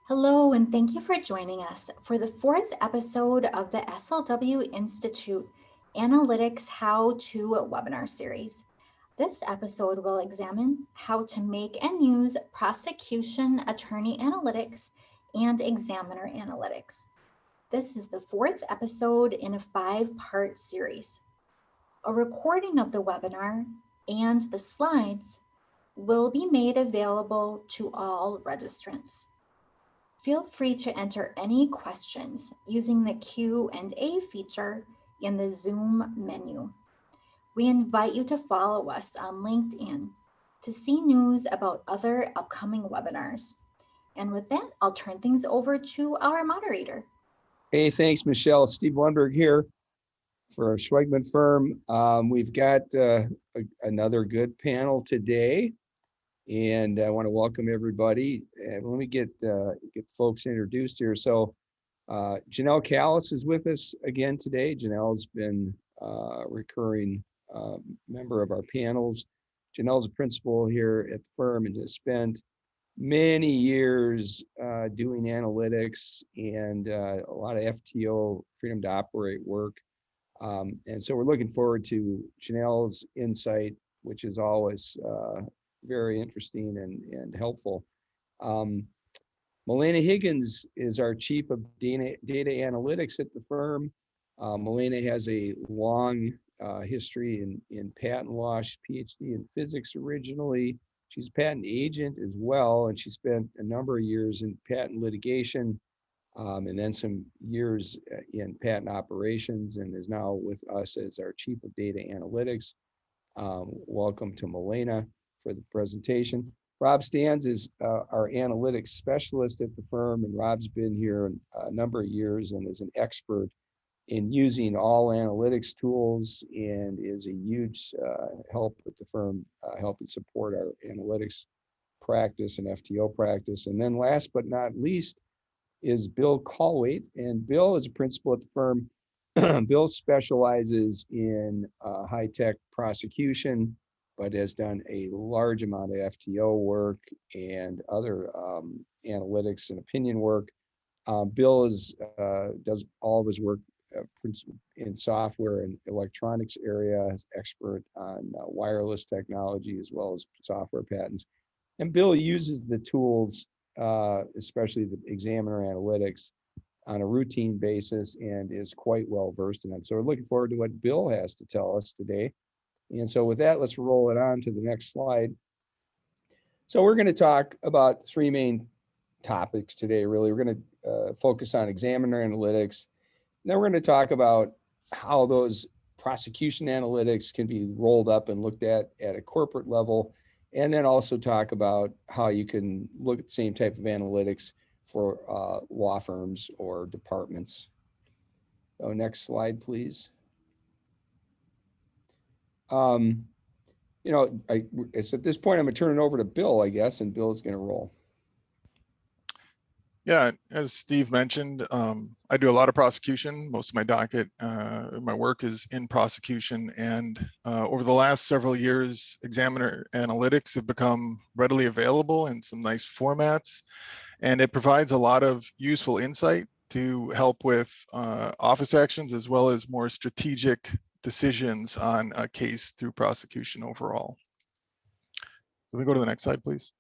Hello, and thank you for joining us for the fourth episode of the SLW Institute Analytics How-To webinar series. This episode will examine how to make and use prosecution attorney analytics and examiner analytics. This is the fourth episode in a 5-part series. A recording of the webinar and the slides will be made available to all registrants. Feel free to enter any questions using the Q&A feature in the Zoom menu. We invite you to follow us on LinkedIn to see news about other upcoming webinars. And with that, I'll turn things over to our moderator. Hey, thanks, Michelle. Steve Lundberg here for Schwegman Firm. We've got another good panel today, and I want to welcome everybody. And let me get folks introduced here. So Janelle Callis is with us again today. Janelle's been a recurring member of our panels. Janelle's a principal here at the firm and has spent many years doing analytics and a lot of FTO, freedom to operate work. And so we're looking forward to Janelle's insight, which is always very interesting and helpful. Milena Higgins is our chief of data analytics at the firm. Milena has a long history in patent law. She's PhD in physics originally. She's a patent agent as well, and she spent a number of years in patent litigation, and then some years in patent operations, and is now with us as our chief of data analytics. Welcome to Milena for the presentation. Rob Stans is our analytics specialist at the firm, and Rob's been here a number of years and is an expert in using all analytics tools and is a huge help with the firm, helping support our analytics practice and FTO practice. And then last but not least is Bill Colwaite, and Bill is a principal at the firm. Bill specializes in high-tech prosecution, but has done a large amount of FTO work and other analytics and opinion work. Bill does all of his work in software and electronics area, is expert on wireless technology as well as software patents. And Bill uses the tools, especially the examiner analytics, on a routine basis and is quite well versed in them. So we're looking forward to what Bill has to tell us today. And so with that, let's roll it on to the next slide. So we're going to talk about three main topics today, really. We're going to focus on examiner analytics. Then we're going to talk about how those prosecution analytics can be rolled up and looked at a corporate level, and then also talk about how you can look at the same type of analytics for law firms or departments. So next slide, please. It's at this point, I'm going to turn it over to Bill, I guess, and Bill is going to roll. Yeah, as Steve mentioned, I do a lot of prosecution. Most of my docket, my work is in prosecution. And over the last several years, examiner analytics have become readily available in some nice formats. And it provides a lot of useful insight to help with office actions as well as more strategic decisions on a case through prosecution overall. Can we go to the next slide, please?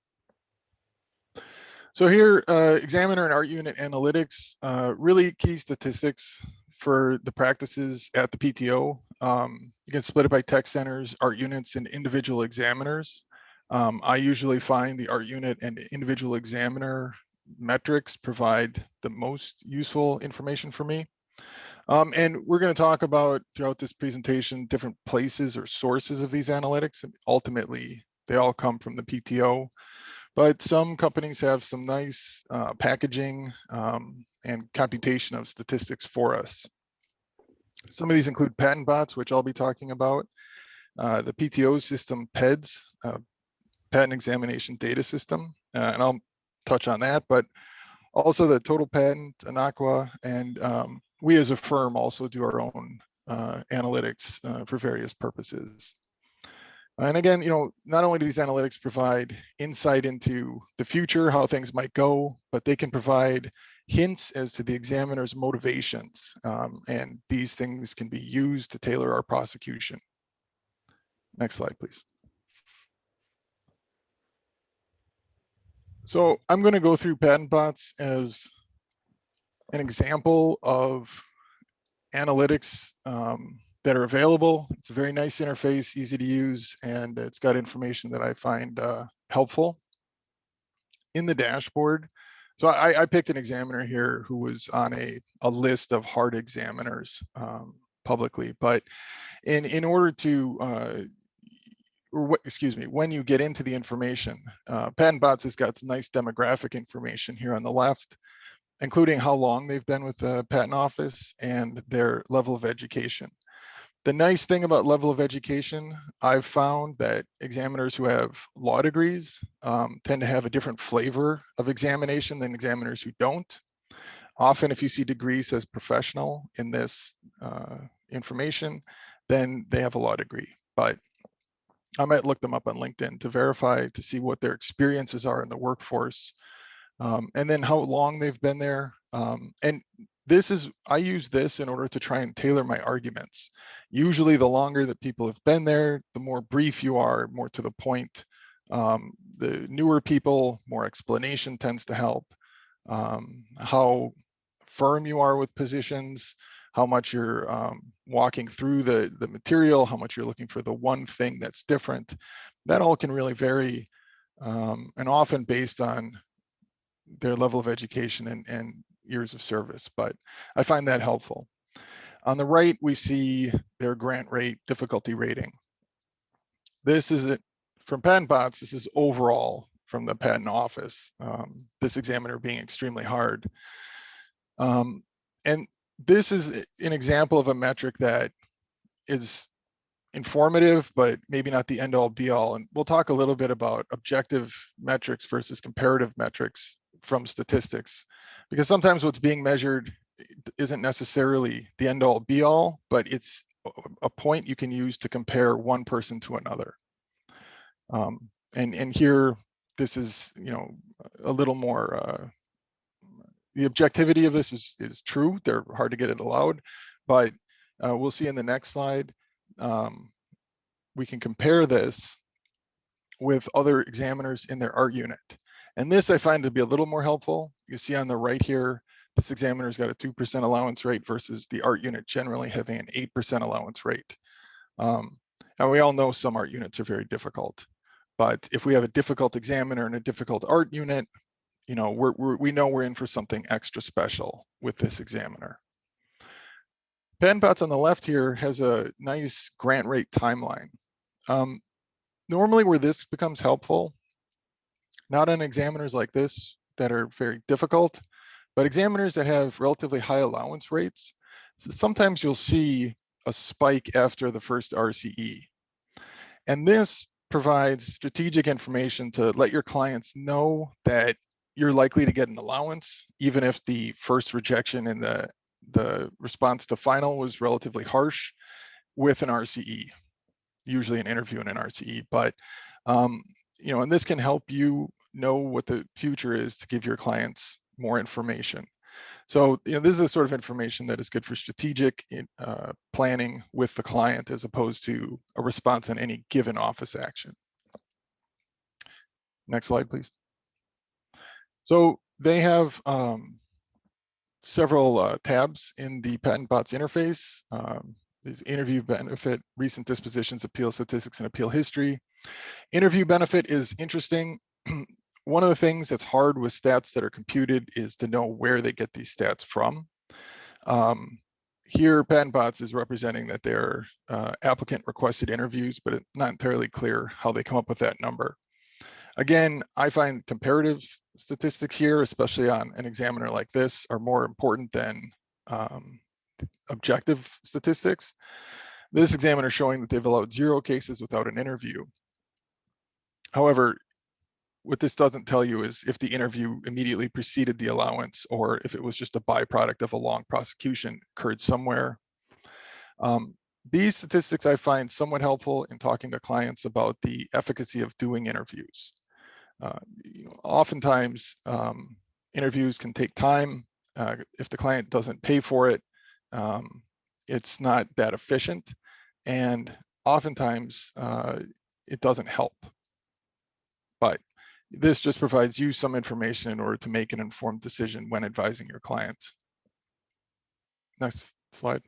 So here, examiner and art unit analytics, really key statistics for the practices at the PTO. You can split it by tech centers, art units, and individual examiners. I usually find the art unit and individual examiner metrics provide the most useful information for me. And we're going to talk about throughout this presentation different places or sources of these analytics. And ultimately, they all come from the PTO. But some companies have some nice packaging and computation of statistics for us. Some of these include patent bots, which I'll be talking about, the PTO system PEDS, Patent Examination Data System, and I'll touch on that, but also the Total Patent, Anaqua, and we as a firm also do our own analytics for various purposes. And again, not only do these analytics provide insight into the future, how things might go, but they can provide hints as to the examiner's motivations. And these things can be used to tailor our prosecution. Next slide, please. So I'm going to go through PatentBots as an example of analytics that are available. It's a very nice interface, easy to use, and it's got information that I find helpful. In the dashboard, so I picked an examiner here who was on a list of hard examiners publicly, but in order to when you get into the information, PatentBots has got some nice demographic information here on the left, including how long they've been with the patent office and their level of education. The nice thing about level of education, I've found that examiners who have law degrees tend to have a different flavor of examination than examiners who don't. Often, if you see degree says professional in this information, then they have a law degree. But I might look them up on LinkedIn to verify, to see what their experiences are in the workforce, and then how long they've been there. And I use this in order to try and tailor my arguments. Usually the longer that people have been there, the more brief you are, more to the point. The newer people, more explanation tends to help. How firm you are with positions, how much you're walking through the material, how much you're looking for the one thing that's different. That all can really vary, and often based on their level of education and years of service, but I find that helpful. On the right, we see their grant rate difficulty rating. This is it from PatentBots. This is overall from the patent office, this examiner being extremely hard. And this is an example of a metric that is informative, but maybe not the end all be all. And we'll talk a little bit about objective metrics versus comparative metrics from statistics, because sometimes what's being measured isn't necessarily the end all be all, but it's a point you can use to compare one person to another. And here, this is, a little more, the objectivity of this is true. They're hard to get it allowed, but we'll see in the next slide. We can compare this with other examiners in their art unit. And this I find to be a little more helpful. You see on the right here, this examiner's got a 2% allowance rate versus the art unit generally having an 8% allowance rate. And we all know some art units are very difficult, but if we have a difficult examiner and a difficult art unit, we know we're in for something extra special with this examiner. PatentBots on the left here has a nice grant rate timeline. Normally where this becomes helpful, not on examiners like this that are very difficult, but examiners that have relatively high allowance rates. So sometimes you'll see a spike after the first RCE. And this provides strategic information to let your clients know that you're likely to get an allowance, even if the first rejection in the response to final was relatively harsh with an RCE, usually an interview and an RCE. But, and this can help you know what the future is to give your clients more information. So, this is the sort of information that is good for strategic planning with the client as opposed to a response on any given office action. Next slide, please. So they have several tabs in the PatentBots interface. There's interview benefit, recent dispositions, appeal statistics, and appeal history. Interview benefit is interesting. One of the things that's hard with stats that are computed is to know where they get these stats from. Here, PatentBots is representing that they're applicant requested interviews, but it's not entirely clear how they come up with that number. Again, I find comparative statistics here, especially on an examiner like this, are more important than objective statistics. This examiner showing that they've allowed 0 cases without an interview. However, what this doesn't tell you is if the interview immediately preceded the allowance or if it was just a byproduct of a long prosecution occurred somewhere. These statistics I find somewhat helpful in talking to clients about the efficacy of doing interviews. Oftentimes, interviews can take time. If the client doesn't pay for it, it's not that efficient, and oftentimes it doesn't help. But this just provides you some information in order to make an informed decision when advising your client. Next slide.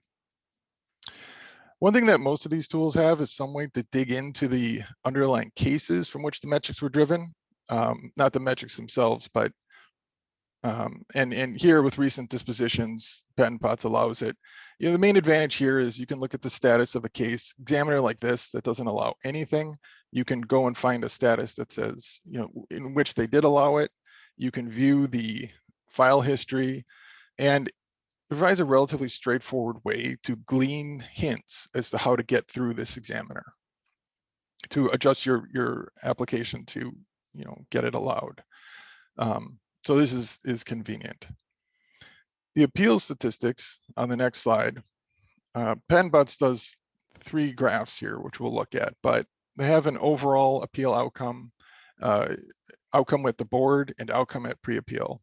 One thing that most of these tools have is some way to dig into the underlying cases from which the metrics were driven. Not the metrics themselves, but and here with recent dispositions, PEDS allows it. The main advantage here is you can look at the status of a case. Examiner like this that doesn't allow anything, you can go and find a status that says, in which they did allow it. You can view the file history, and it provides a relatively straightforward way to glean hints as to how to get through this examiner, to adjust your application to get it allowed. So this is convenient. The appeal statistics on the next slide, PEDS does 3 graphs here, which we'll look at, but they have an overall appeal outcome, outcome with the board, and outcome at pre-appeal.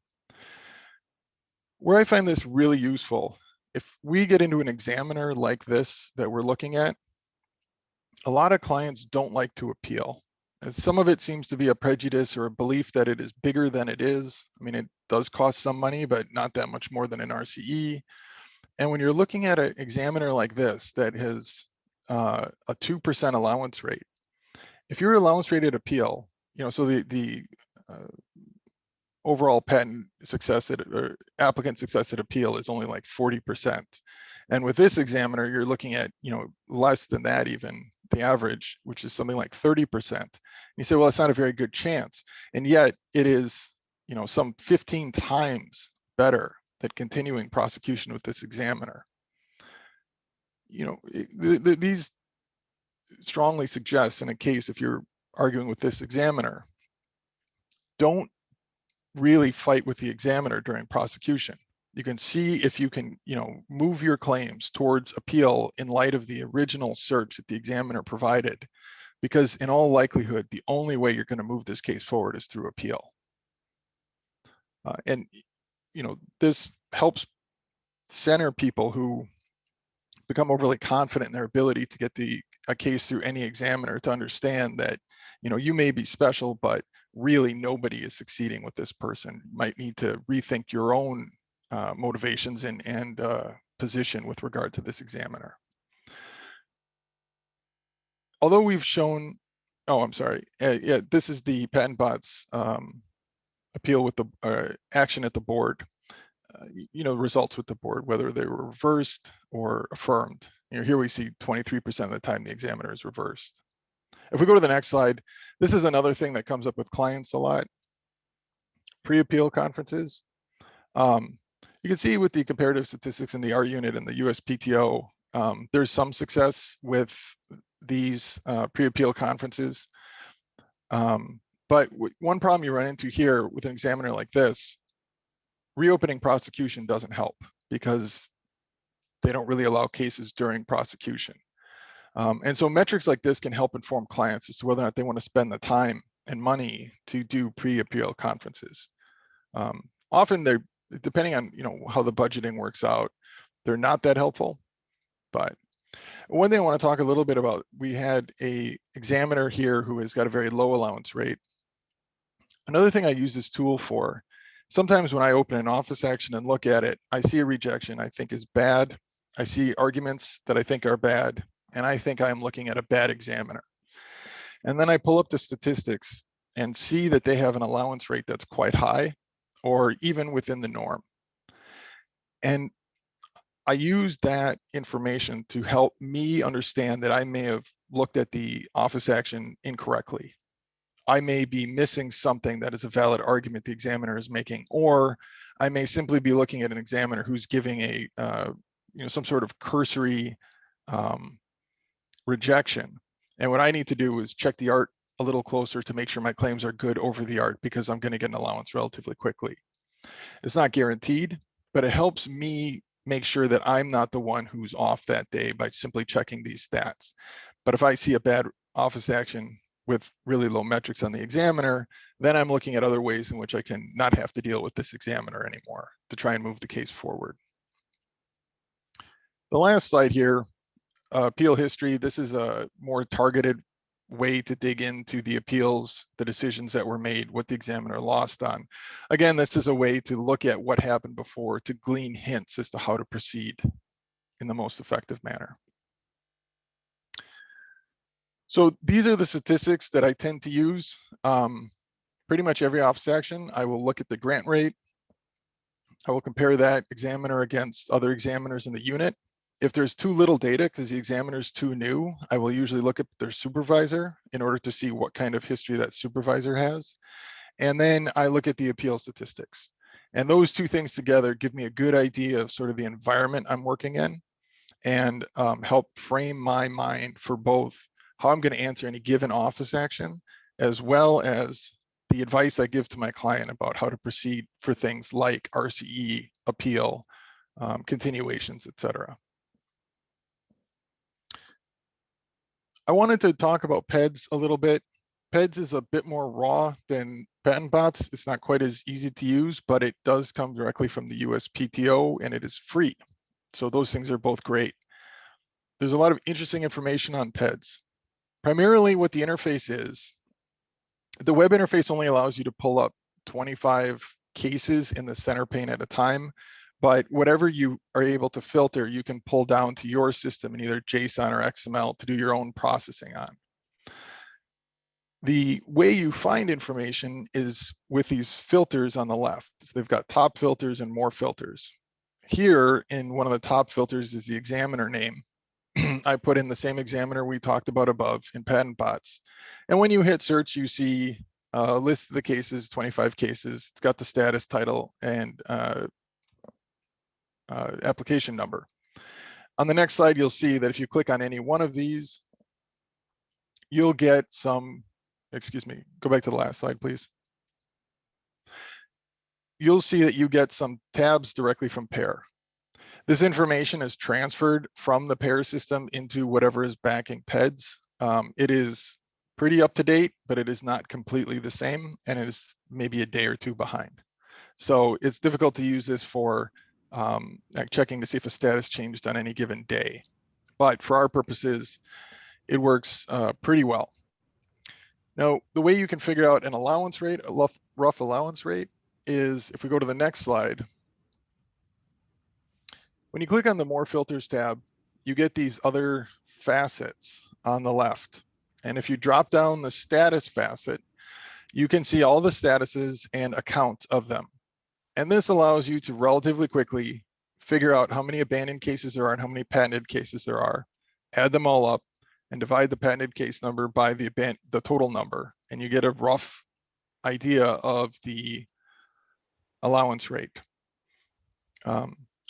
Where I find this really useful, if we get into an examiner like this that we're looking at, a lot of clients don't like to appeal. And some of it seems to be a prejudice or a belief that it is bigger than it is. I mean, it does cost some money, but not that much more than an RCE. And when you're looking at an examiner like this that has a 2% allowance rate, if your allowance rate at appeal, so the overall patent success or applicant success at appeal is only like 40%. And with this examiner, you're looking at, less than that even, the average, which is something like 30%. And you say, well, it's not a very good chance. And yet it is, some 15 times better than continuing prosecution with this examiner. These strongly suggest in a case, if you're arguing with this examiner, don't really fight with the examiner during prosecution. You can see if you can, move your claims towards appeal in light of the original search that the examiner provided, because in all likelihood, the only way you're going to move this case forward is through appeal. And this helps center people who become overly confident in their ability to get a case through any examiner to understand that, you may be special, but really nobody is succeeding with this person. You might need to rethink your own motivations and position with regard to this examiner. Although we've shown, yeah, this is the PEDS appeal with the action at the board. Results with the board, whether they were reversed or affirmed. Here we see 23% of the time the examiner is reversed. If we go to the next slide, this is another thing that comes up with clients a lot. Pre-appeal conferences. You can see with the comparative statistics in the R unit and the USPTO, there's some success with these pre-appeal conferences. But one problem you run into here with an examiner like this, reopening prosecution doesn't help because they don't really allow cases during prosecution. And so metrics like this can help inform clients as to whether or not they want to spend the time and money to do pre-appeal conferences. Often they're, depending on how the budgeting works out, they're not that helpful. But one thing I want to talk a little bit about, we had a examiner here who has got a very low allowance rate. Another thing I use this tool for, sometimes when I open an office action and look at it, I see a rejection I think is bad. I see arguments that I think are bad, and I think I'm looking at a bad examiner. And then I pull up the statistics and see that they have an allowance rate that's quite high or even within the norm. And I use that information to help me understand that I may have looked at the office action incorrectly. I may be missing something that is a valid argument the examiner is making, or I may simply be looking at an examiner who's giving a some sort of cursory rejection. And what I need to do is check the art a little closer to make sure my claims are good over the art, because I'm going to get an allowance relatively quickly. It's not guaranteed, but it helps me make sure that I'm not the one who's off that day by simply checking these stats. But if I see a bad office action with really low metrics on the examiner, then I'm looking at other ways in which I can not have to deal with this examiner anymore to try and move the case forward. The last slide here, appeal history. This is a more targeted way to dig into the appeals, the decisions that were made, what the examiner lost on. Again, this is a way to look at what happened before to glean hints as to how to proceed in the most effective manner. So these are the statistics that I tend to use. Pretty much every office action, I will look at the grant rate. I will compare that examiner against other examiners in the unit. If there's too little data because the examiner is too new, I will usually look at their supervisor in order to see what kind of history that supervisor has. And then I look at the appeal statistics. And those two things together give me a good idea of sort of the environment I'm working in and help frame my mind for both how I'm going to answer any given office action, as well as the advice I give to my client about how to proceed for things like RCE, appeal, continuations, etc. I wanted to talk about PEDS a little bit. PEDS is a bit more raw than patent bots. It's not quite as easy to use, but it does come directly from the US PTO and it is free. So those things are both great. There's a lot of interesting information on PEDS. Primarily what the interface is, the web interface only allows you to pull up 25 cases in the center pane at a time, but whatever you are able to filter, you can pull down to your system in either JSON or XML to do your own processing on. The way you find information is with these filters on the left. So they've got top filters and more filters. Here in one of the top filters is the examiner name. I put in the same examiner we talked about above in patent bots. And when you hit search, you see a list of the cases, 25 cases. It's got the status, title, and application number. On the next slide, you'll see that if you click on any one of these, you'll get some, excuse me, go back to the last slide, please. You'll see that you get some tabs directly from PAIR. This information is transferred from the PAIR system into whatever is backing PEDS. It is pretty up to date, but it is not completely the same, and it is maybe a day or two behind. So it's difficult to use this for like checking to see if a status changed on any given day. But for our purposes, it works pretty well. Now, the way you can figure out an allowance rate, a rough allowance rate, is if we go to the next slide. When you click on the More Filters tab, you get these other facets on the left. And if you drop down the status facet, you can see all the statuses and accounts of them. And this allows you to relatively quickly figure out how many abandoned cases there are and how many patented cases there are, add them all up, and divide the patented case number by the total number. And you get a rough idea of the allowance rate.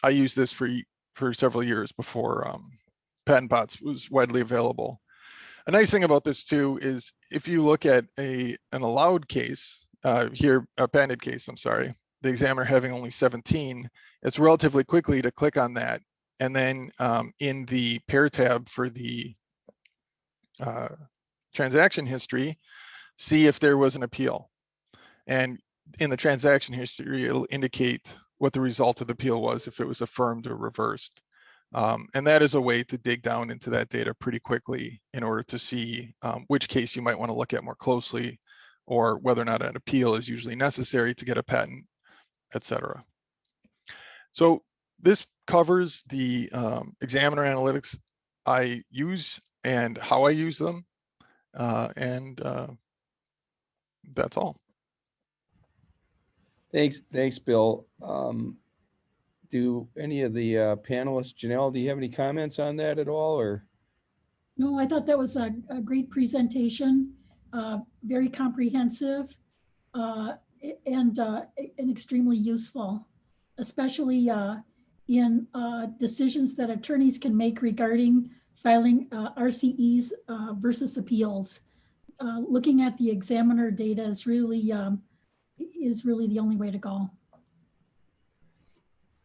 I used this for several years before patent bots was widely available. A nice thing about this too is if you look at an allowed case, here, a patented case, I'm sorry, the examiner having only 17, it's relatively quickly to click on that. And then in the PAIR tab for the transaction history, see if there was an appeal. And in the transaction history, it'll indicate what the result of the appeal was, if it was affirmed or reversed. And that is a way to dig down into that data pretty quickly in order to see which case you might want to look at more closely, or whether or not an appeal is usually necessary to get a patent, etc. So this covers the examiner analytics I use and how I use them. That's all. Thanks, Bill. Do any of the panelists, Janelle, do you have any comments on that at all, or? No, I thought that was a great presentation, very comprehensive, and extremely useful, especially in decisions that attorneys can make regarding filing RCEs versus appeals. Looking at the examiner data is really the only way to go.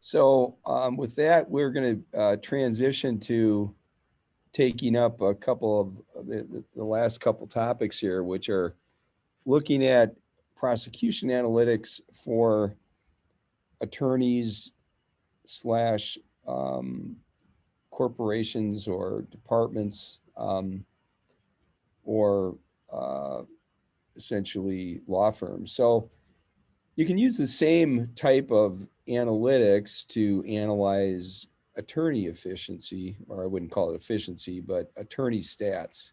So with that, we're going to transition to taking up a couple of the last couple topics here, which are looking at prosecution analytics for attorneys slash corporations or departments or essentially law firms. So you can use the same type of analytics to analyze attorney efficiency, or I wouldn't call it efficiency, but attorney stats.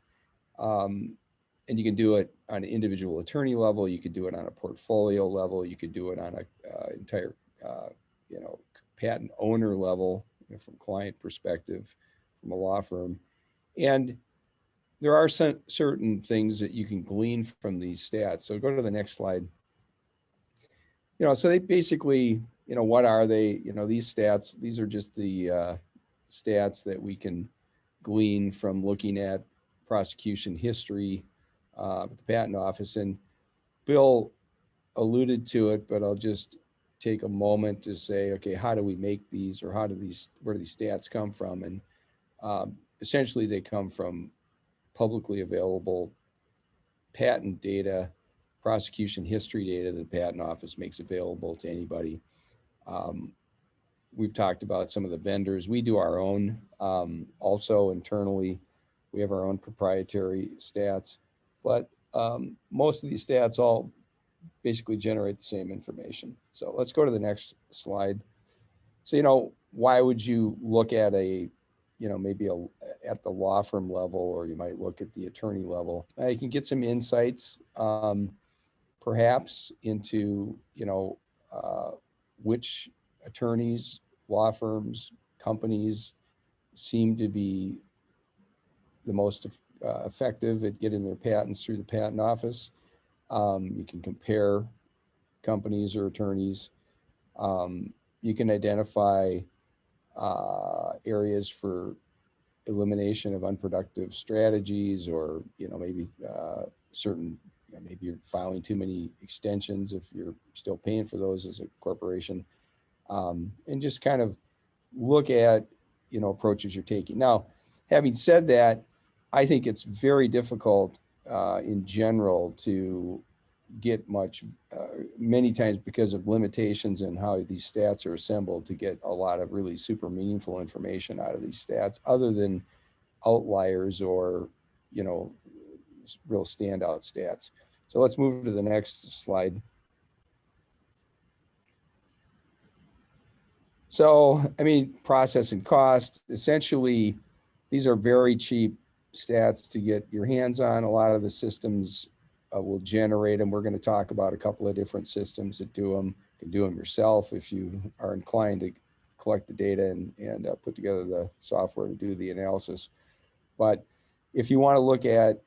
And you can do it on an individual attorney level. You could do it on a portfolio level. You could do it on a entire, patent owner level, from client perspective, from a law firm. And there are some certain things that you can glean from these stats. So go to the next slide. So they basically, what are they? These stats, these are just the stats that we can glean from looking at prosecution history at the patent office. And Bill alluded to it, but I'll just take a moment to say, okay, how do we make these, or where do these stats come from? And essentially they come from publicly available patent data, prosecution history data that the patent office makes available to anybody. We've talked about some of the vendors. We do our own also internally. We have our own proprietary stats, but most of these stats all basically generate the same information. So let's go to the next slide. So, why would you look at maybe at the law firm level, or you might look at the attorney level? You can get some insights, perhaps into, which attorneys, law firms, companies seem to be the most effective at getting their patents through the patent office. You can compare companies or attorneys. You can identify areas for elimination of unproductive strategies, or maybe certain, maybe you're filing too many extensions if you're still paying for those as a corporation, and just kind of look at approaches you're taking. Now, having said that, I think it's very difficult in general to get many times, because of limitations in how these stats are assembled, to get a lot of really super meaningful information out of these stats, other than outliers or real standout stats. So let's move to the next slide. So, process and cost, essentially, these are very cheap stats to get your hands on. A lot of the systems will generate them. We're going to talk about a couple of different systems that do them. You can do them yourself if you are inclined to collect the data and put together the software to do the analysis. But if you want to look at,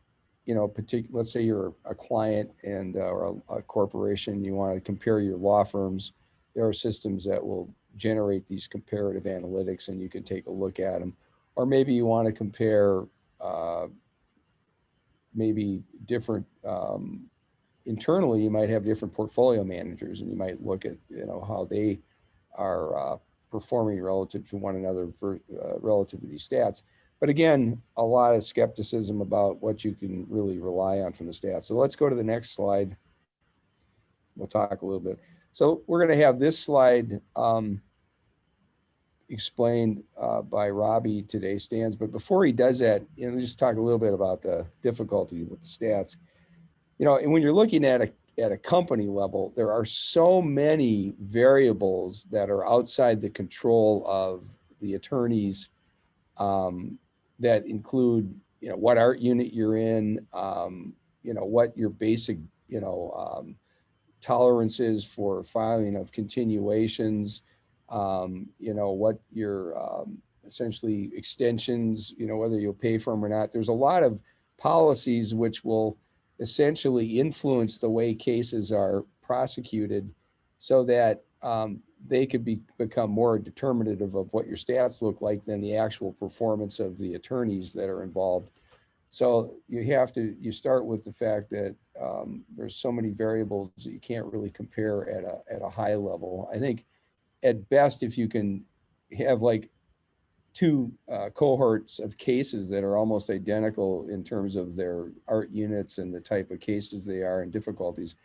let's say you're a client and or a corporation, you want to compare your law firms, there are systems that will generate these comparative analytics, and you can take a look at them. Or maybe you want to compare maybe different, internally, you might have different portfolio managers, and you might look at, how they are performing relative to one another relative to these stats. But again, a lot of skepticism about what you can really rely on from the stats. So let's go to the next slide. We'll talk a little bit. So we're going to have this slide explained by Robbie today, Stans. But before he does that, just talk a little bit about the difficulty with the stats. And when you're looking at a company level, there are so many variables that are outside the control of the attorneys, that include, what art unit you're in, what your basic, tolerances for filing of continuations, what your essentially extensions, whether you'll pay for them or not. There's a lot of policies which will essentially influence the way cases are prosecuted, so that they could become more determinative of what your stats look like than the actual performance of the attorneys that are involved. So you start with the fact that there's so many variables that you can't really compare at a high level. I think at best, if you can have like two cohorts of cases that are almost identical in terms of their art units and the type of cases they are and difficulties,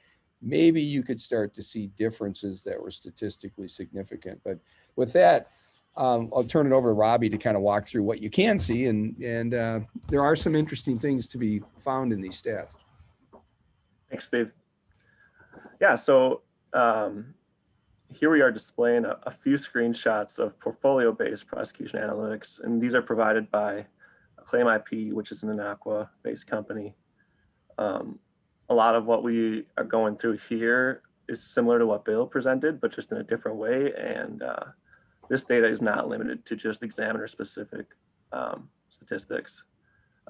maybe you could start to see differences that were statistically significant. But with that, I'll turn it over to Robbie to kind of walk through what you can see. And there are some interesting things to be found in these stats. Thanks, Steve. Yeah, so here we are displaying a few screenshots of portfolio-based prosecution analytics, and these are provided by Claim IP, which is an Inaqua-based company. A lot of what we are going through here is similar to what Bill presented, but just in a different way. And this data is not limited to just examiner-specific statistics.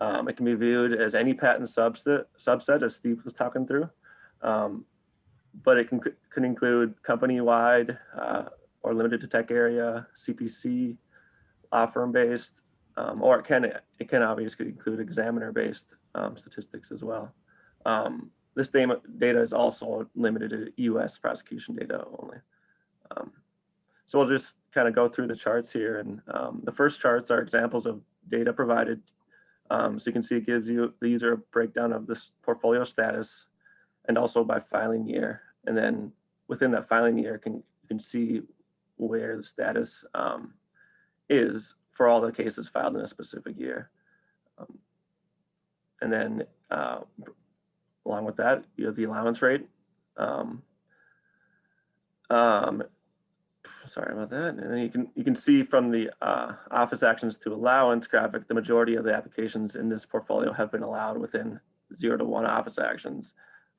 It can be viewed as any patent subset, as Steve was talking through. But it can include company-wide or limited to tech area, CPC, law firm-based, or it can obviously include examiner-based statistics as well. This data is also limited to US prosecution data only. So we'll just kind of go through the charts here. And the first charts are examples of data provided. So you can see it gives you the user a breakdown of this portfolio status and also by filing year. And then within that filing year, you can see where the status is for all the cases filed in a specific year. And then along with that, you have the allowance rate. Sorry about that. And then you can see from the office actions to allowance graphic, the majority of the applications in this portfolio have been allowed within 0 to 1 office actions.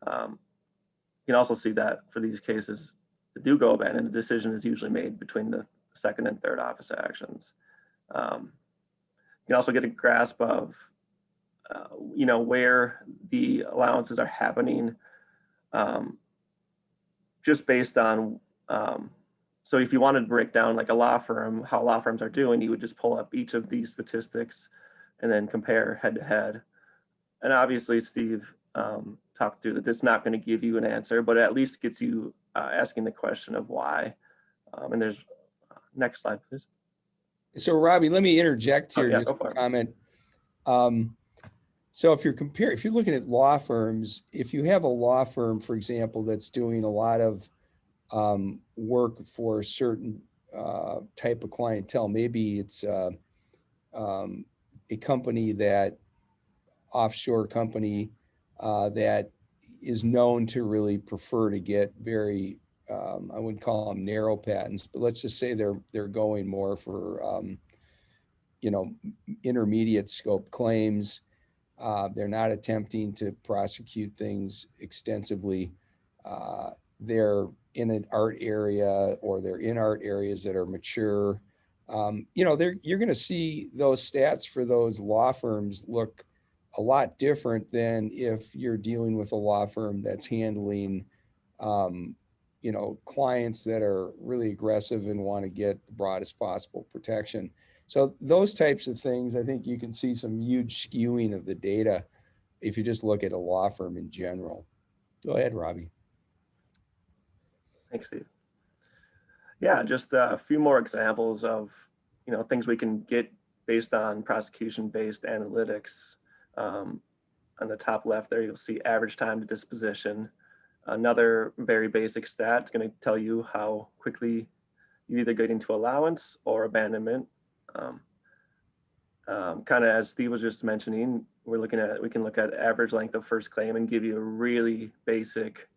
You can also see that for these cases that do go abandoned, the decision is usually made between the 2nd and 3rd office actions. You can also get a grasp of where the allowances are happening, just based on, so if you wanted to break down like a law firm, how law firms are doing, you would just pull up each of these statistics and then compare head to head. And obviously, Steve talked through that this is not going to give you an answer, but it at least gets you asking the question of why. And there's, next slide, please. So Robbie, let me interject here Yeah, just a comment. So if you're looking at law firms, if you have a law firm, for example, that's doing a lot of work for a certain type of clientele, maybe it's a company offshore company that is known to really prefer to get very, I wouldn't call them narrow patents, but let's just say they're going more for, intermediate scope claims. They're not attempting to prosecute things extensively. They're in an art area, or they're in art areas that are mature. You're going to see those stats for those law firms look a lot different than if you're dealing with a law firm that's handling, clients that are really aggressive and want to get the broadest possible protection. So those types of things, I think you can see some huge skewing of the data if you just look at a law firm in general. Go ahead, Robbie. Thanks, Steve. Yeah, just a few more examples of things we can get based on prosecution-based analytics. On the top left there, you'll see average time to disposition. Another very basic stat. It's going to tell you how quickly you either get into allowance or abandonment. Kind of as Steve was just mentioning, we can look at average length of first claim and give you a really basic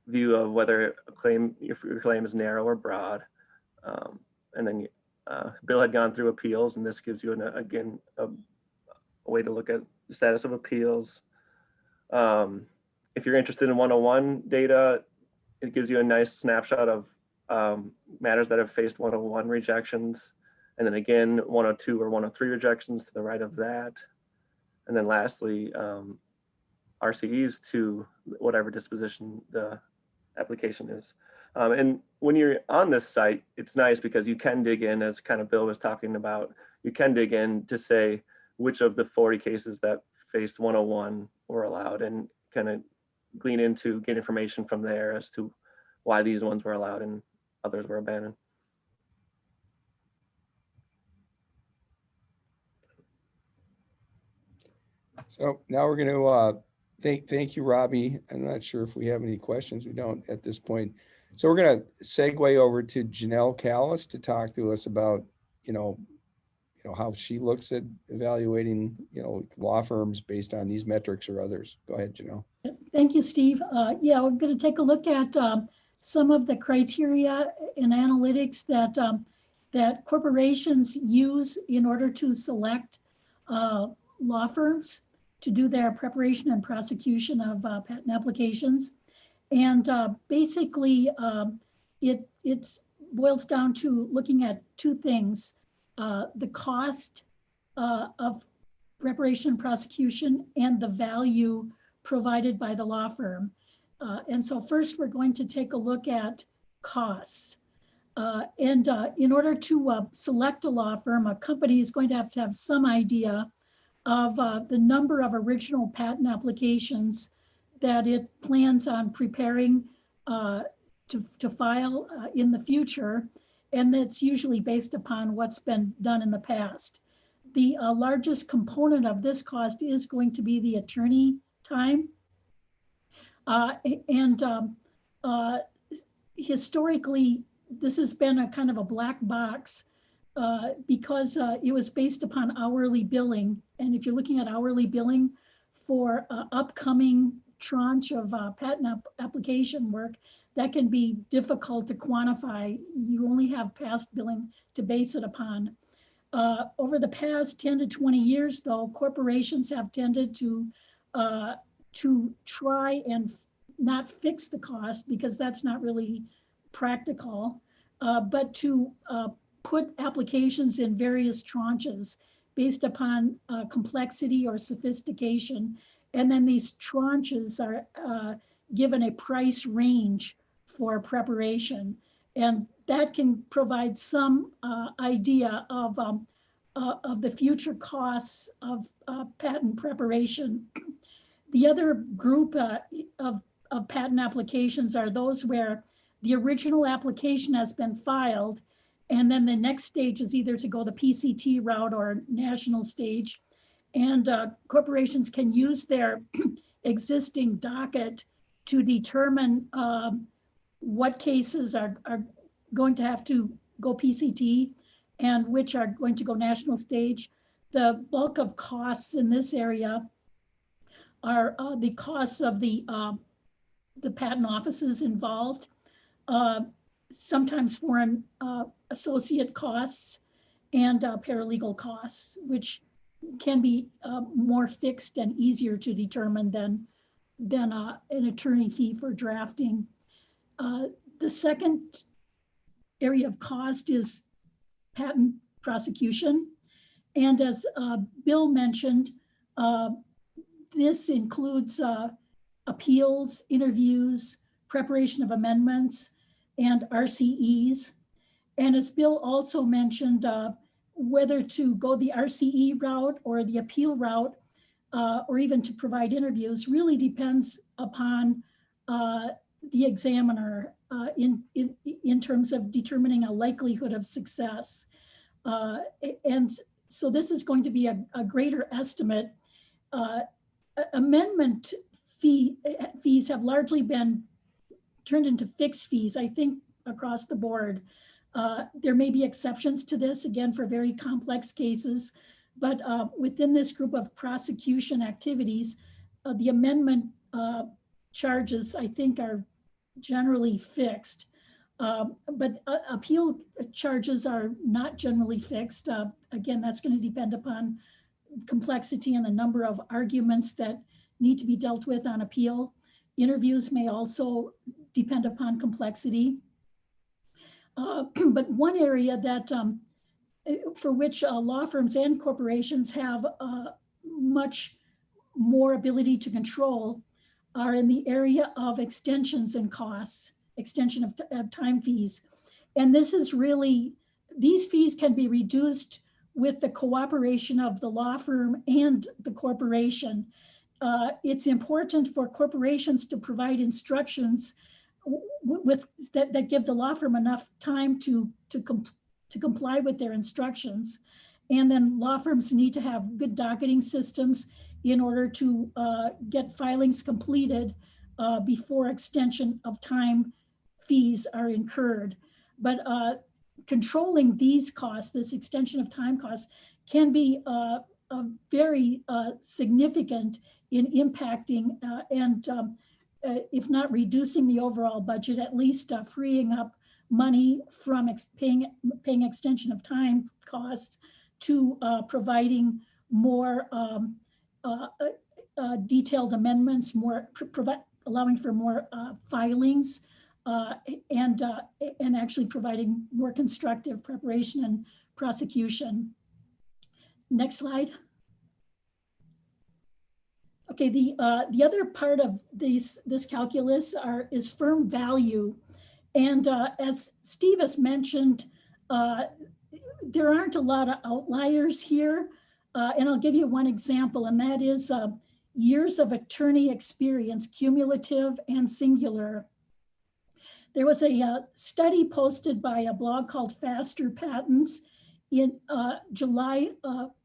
view of whether if your claim is narrow or broad. And then Bill had gone through appeals, and this gives you a way to look at the status of appeals. If you're interested in 101 data, it gives you a nice snapshot of matters that have faced 101 rejections, and then again 102 or 103 rejections to the right of that. And then lastly, RCEs to whatever disposition the application is. And when you're on this site, it's nice because you can dig in, as kind of Bill was talking about, you can dig in to say which of the 40 cases that faced 101 were allowed, and kind of get information from there as to why these ones were allowed and others were abandoned. So now we're going to thank you, Robbie. I'm not sure if we have any questions. We don't at this point. So we're going to segue over to Janelle Callis to talk to us about, how she looks at evaluating, law firms based on these metrics or others. Go ahead, Janelle. Thank you, Steve. Yeah, we're going to take a look at some of the criteria and analytics that corporations use in order to select law firms to do their preparation and prosecution of patent applications. And basically, it boils down to looking at two things: the cost of preparation and prosecution and the value provided by the law firm. And so first, we're going to take a look at costs. In order to select a law firm, a company is going to have some idea of the number of original patent applications that it plans on preparing to file in the future. And that's usually based upon what's been done in the past. The largest component of this cost is going to be the attorney time. Historically, this has been a kind of a black box because it was based upon hourly billing. And if you're looking at hourly billing for upcoming tranche of patent application work, that can be difficult to quantify. You only have past billing to base it upon. Over the past 10 to 20 years, though, corporations have tended to try and not fix the cost, because that's not really practical, but to put applications in various tranches based upon complexity or sophistication. And then these tranches are given a price range for preparation. And that can provide some idea of the future costs of patent preparation. The other group of patent applications are those where the original application has been filed, and then the next stage is either to go the PCT route or national stage. And corporations can use their existing docket to determine what cases are going to have to go PCT and which are going to go national stage. The bulk of costs in this area are the costs of the patent offices involved, sometimes foreign associate costs and paralegal costs, which can be more fixed and easier to determine than an attorney fee for drafting. The second area of cost is patent prosecution. And as Bill mentioned, this includes appeals, interviews, preparation of amendments, and RCEs. And as Bill also mentioned, whether to go the RCE route or the appeal route, or even to provide interviews, really depends upon the examiner in terms of determining a likelihood of success. And so this is going to be a greater estimate. Amendment fees have largely been turned into fixed fees, I think, across the board. There may be exceptions to this, again, for very complex cases, but within this group of prosecution activities, the amendment charges, I think, are generally fixed. But appeal charges are not generally fixed. Again, that's going to depend upon complexity and the number of arguments that need to be dealt with on appeal. Interviews may also depend upon complexity. But one area that for which law firms and corporations have much more ability to control are in the area of extensions and costs, extension of time fees. And this is really, these fees can be reduced with the cooperation of the law firm and the corporation. It's important for corporations to provide instructions that give the law firm enough time to comply with their instructions. And then law firms need to have good docketing systems in order to get filings completed before extension of time fees are incurred. But controlling these costs, this extension of time costs, can be very significant in impacting and if not reducing the overall budget, at least freeing up money from paying extension of time costs to providing more detailed amendments, allowing for more filings, and actually providing more constructive preparation and prosecution. Next slide. Okay, the other part of this calculus is firm value. And as Steve has mentioned, there aren't a lot of outliers here. And I'll give you one example, and that is years of attorney experience, cumulative and singular. There was a study posted by a blog called Faster Patents in July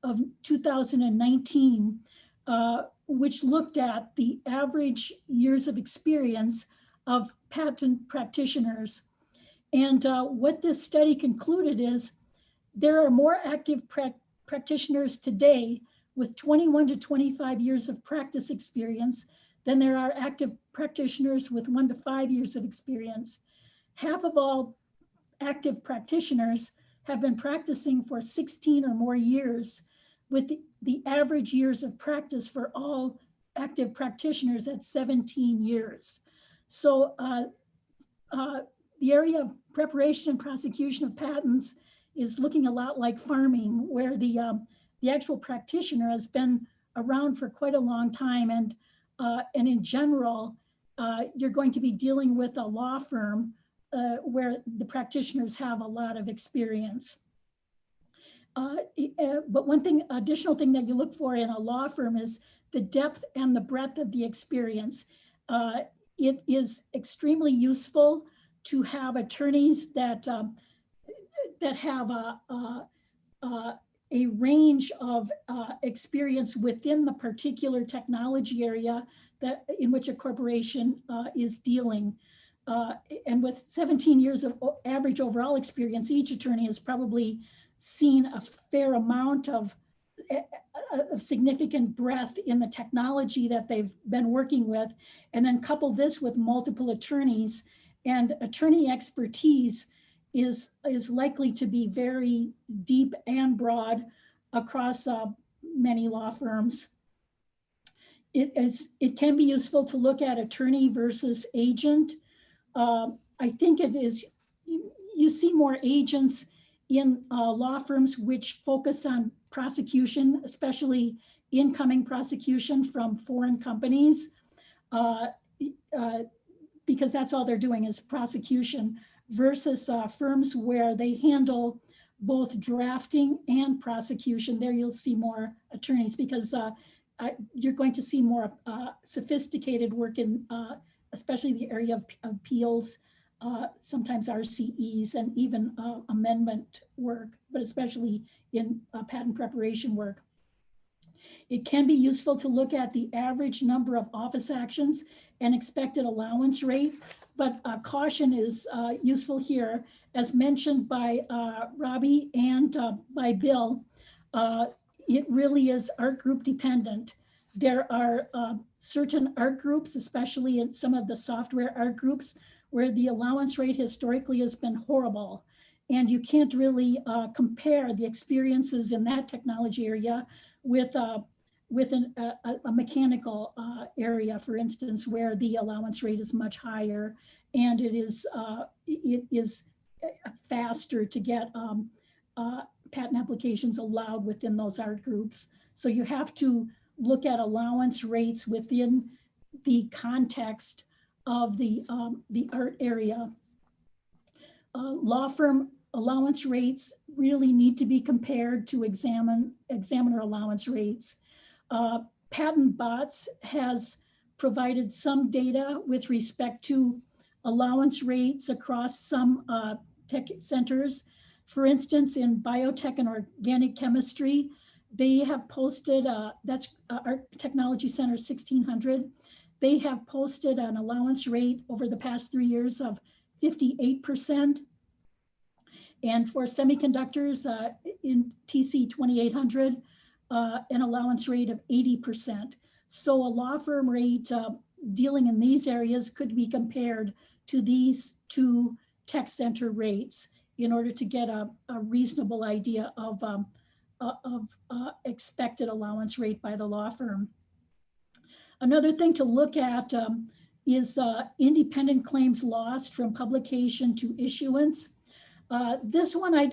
of 2019, which looked at the average years of experience of patent practitioners. And what this study concluded is there are more active practitioners today with 21 to 25 years of practice experience than there are active practitioners with 1 to 5 years of experience. Half of all active practitioners have been practicing for 16 or more years, with the average years of practice for all active practitioners at 17 years. So the area of preparation and prosecution of patents is looking a lot like farming, where the actual practitioner has been around for quite a long time, and in general, you're going to be dealing with a law firm where the practitioners have a lot of experience. But one additional thing that you look for in a law firm is the depth and the breadth of the experience. It is extremely useful to have attorneys that have a range of experience within the particular technology area in which a corporation is dealing. And with 17 years of average overall experience, each attorney has probably seen a fair amount of significant breadth in the technology that they've been working with. And then couple this with multiple attorneys, and attorney expertise is likely to be very deep and broad across many law firms. It can be useful to look at attorney versus agent. I think it is, you see more agents in law firms which focus on prosecution, especially incoming prosecution from foreign companies, because that's all they're doing is prosecution, versus firms where they handle both drafting and prosecution. There you'll see more attorneys, because you're going to see more sophisticated work in especially the area of appeals, sometimes RCEs, and even amendment work, but especially in patent preparation work. It can be useful to look at the average number of office actions and expected allowance rate, but caution is useful here. As mentioned by Robbie and by Bill, it really is art group dependent. There are certain art groups, especially in some of the software art groups, where the allowance rate historically has been horrible. And you can't really compare the experiences in that technology area with a mechanical area, for instance, where the allowance rate is much higher, and it is faster to get patent applications allowed within those art groups. So you have to look at allowance rates within the context of the art area. Law firm allowance rates really need to be compared to examiner allowance rates. Patent Bots has provided some data with respect to allowance rates across some tech centers. For instance, in biotech and organic chemistry, they have posted, that's our technology center 1600. They have posted an allowance rate over the past 3 years of 58%. And for semiconductors in TC 2800, an allowance rate of 80%. So a law firm rate dealing in these areas could be compared to these two tech center rates in order to get a reasonable idea of expected allowance rate by the law firm. Another thing to look at is independent claims lost from publication to issuance. This one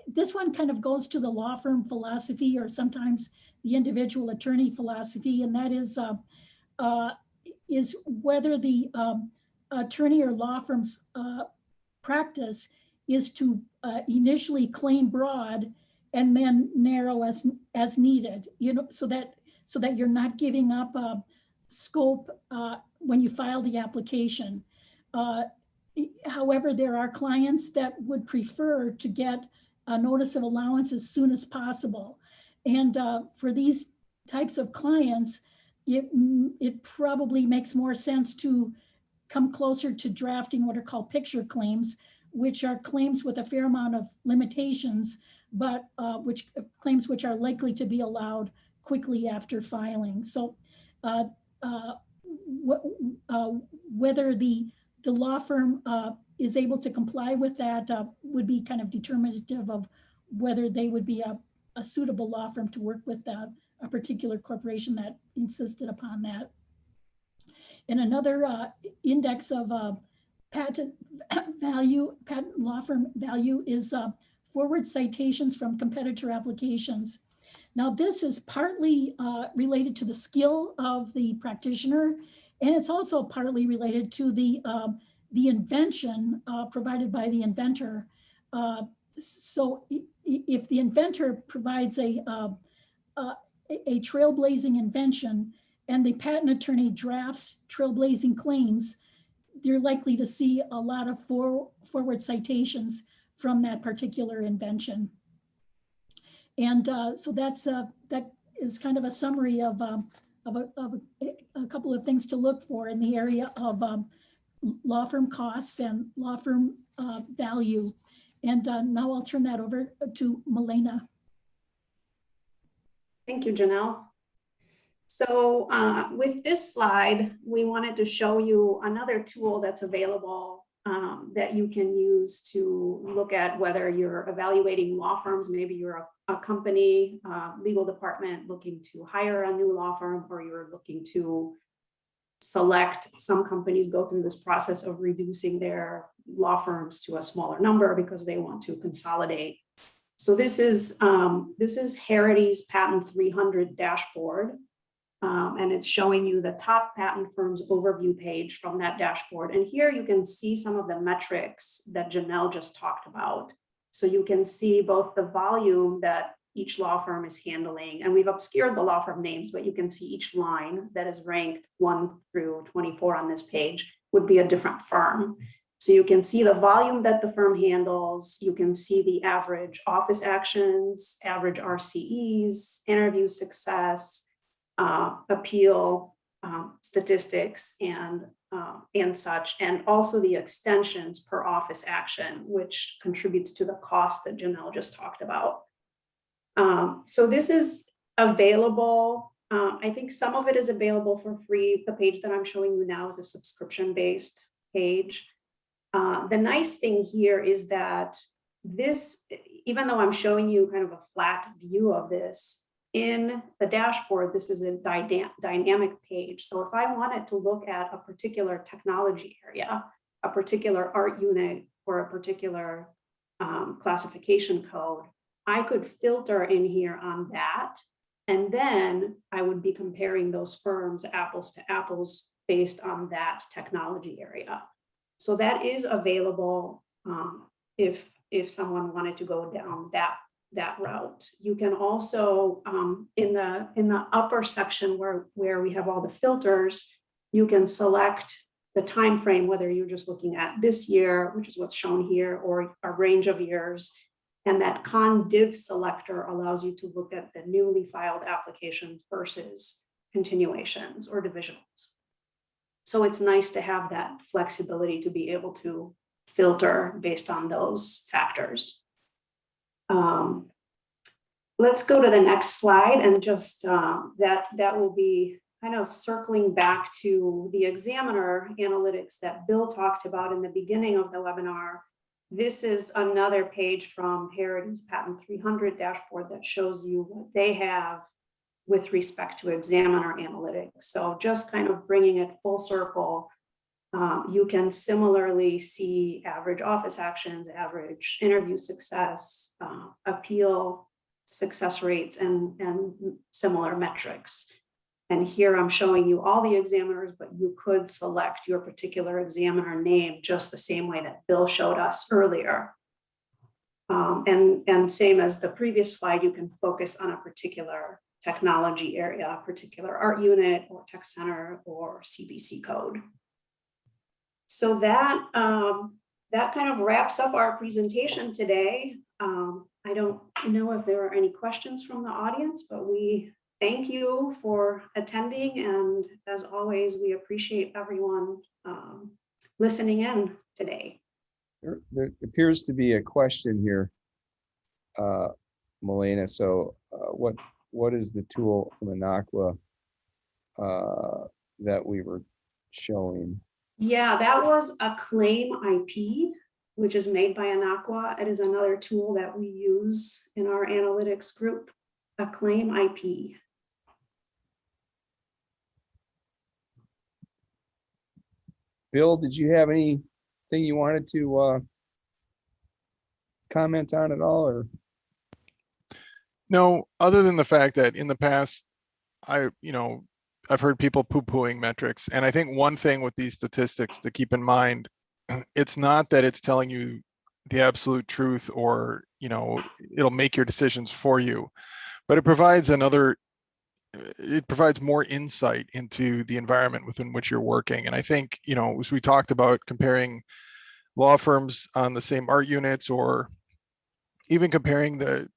this one kind of goes to the law firm philosophy, or sometimes the individual attorney philosophy, and that is whether the attorney or law firm's practice is to initially claim broad and then narrow as needed, so that you're not giving up scope when you file the application. However, there are clients that would prefer to get a notice of allowance as soon as possible. And for these types of clients, it probably makes more sense to come closer to drafting what are called picture claims, which are claims with a fair amount of limitations, but claims which are likely to be allowed quickly after filing. So whether the law firm is able to comply with that would be kind of determinative of whether they would be a suitable law firm to work with a particular corporation that insisted upon that. And another index of patent law firm value is forward citations from competitor applications. Now, this is partly related to the skill of the practitioner, and it's also partly related to the invention provided by the inventor. So if the inventor provides a trailblazing invention and the patent attorney drafts trailblazing claims, you're likely to see a lot of forward citations from that particular invention. And so that is kind of a summary of a couple of things to look for in the area of law firm costs and law firm value. And now I'll turn that over to Milena. Thank you, Janelle. So with this slide, we wanted to show you another tool that's available that you can use to look at whether you're evaluating law firms. Maybe you're a company, legal department looking to hire a new law firm, or you're looking to select. Some companies go through this process of reducing their law firms to a smaller number because they want to consolidate. So this is Harity's Patent 300 dashboard. And it's showing you the top patent firms overview page from that dashboard. And here you can see some of the metrics that Janelle just talked about. So you can see both the volume that each law firm is handling, and we've obscured the law firm names, but you can see each line that is ranked 1 through 24 on this page would be a different firm. So you can see the volume that the firm handles. You can see the average office actions, average RCEs, interview success, appeal statistics, and such, and also the extensions per office action, which contributes to the cost that Janelle just talked about. So this is available. I think some of it is available for free. The page that I'm showing you now is a subscription-based page. The nice thing here is that this, even though I'm showing you kind of a flat view of this, in the dashboard, this is a dynamic page. So if I wanted to look at a particular technology area, a particular art unit, or a particular classification code, I could filter in here on that. And then I would be comparing those firms apples to apples based on that technology area. So that is available if someone wanted to go down that route. You can also, in the upper section where we have all the filters, you can select the time frame, whether you're just looking at this year, which is what's shown here, or a range of years. And that con-div selector allows you to look at the newly filed applications versus continuations or divisionals. So it's nice to have that flexibility to be able to filter based on those factors. Let's go to the next slide, and just that will be kind of circling back to the examiner analytics that Bill talked about in the beginning of the webinar. This is another page from Herity's Patent 300 dashboard that shows you what they have with respect to examiner analytics. So just kind of bringing it full circle, you can similarly see average office actions, average interview success, appeal success rates, and similar metrics. And here I'm showing you all the examiners, but you could select your particular examiner name just the same way that Bill showed us earlier. And same as the previous slide, you can focus on a particular technology area, a particular art unit or tech center or CBC code. So that kind of wraps up our presentation today. I don't know if there are any questions from the audience, but we thank you for attending. And as always, we appreciate everyone listening in today. There appears to be a question here, Milena. So what is the tool from Anaqua that we were showing? Yeah, that was a claim IP, which is made by Anaqua. It is another tool that we use in our analytics group, a claim IP. Bill, did you have anything you wanted to comment on at all, or? No, other than the fact that in the past, I've heard people poo-pooing metrics. And I think one thing with these statistics to keep in mind, it's not that it's telling you the absolute truth or, it'll make your decisions for you, but it provides more insight into the environment within which you're working. And I think, as we talked about comparing law firms on the same art units, or even comparing the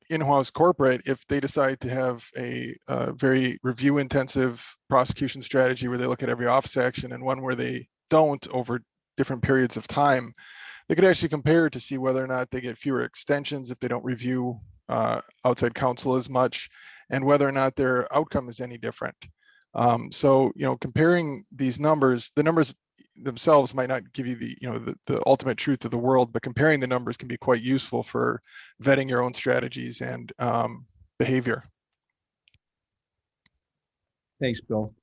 in-house corporate, if they decide to have a very review-intensive prosecution strategy where they look at every office action and one where they don't over different periods of time, they could actually compare to see whether or not they get fewer extensions if they don't review outside counsel as much, and whether or not their outcome is any different. So, comparing these numbers, the numbers themselves might not give you the ultimate truth of the world, but comparing the numbers can be quite useful for vetting your own strategies and behavior. Thanks, Bill.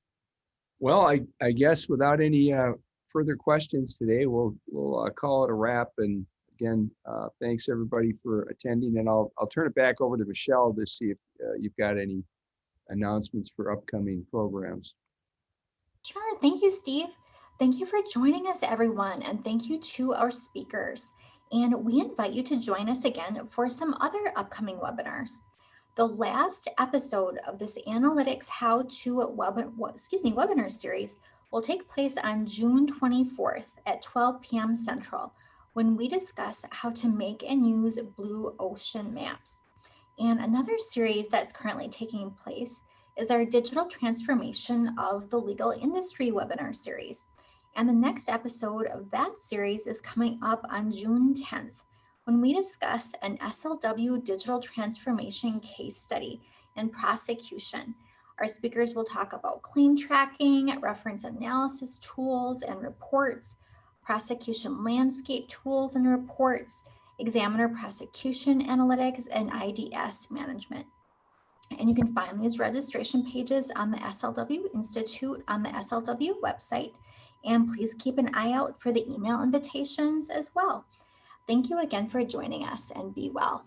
Well, I guess without any further questions today, we'll call it a wrap. And again, thanks everybody for attending. And I'll turn it back over to Michelle to see if you've got any announcements for upcoming programs. Sure. Thank you, Steve. Thank you for joining us, everyone, and thank you to our speakers. And we invite you to join us again for some other upcoming webinars. The last episode of this Analytics How-To webinar series will take place on June 24th at 12 p.m. Central, when we discuss how to make and use blue ocean maps. And another series that's currently taking place is our digital transformation of the legal industry webinar series. And the next episode of that series is coming up on June 10th, when we discuss an SLW digital transformation case study in prosecution. Our speakers will talk about claim tracking, reference analysis tools and reports, prosecution landscape tools and reports, examiner prosecution analytics, and IDS management. And you can find these registration pages on the SLW Institute on the SLW website. And please keep an eye out for the email invitations as well. Thank you again for joining us, and be well.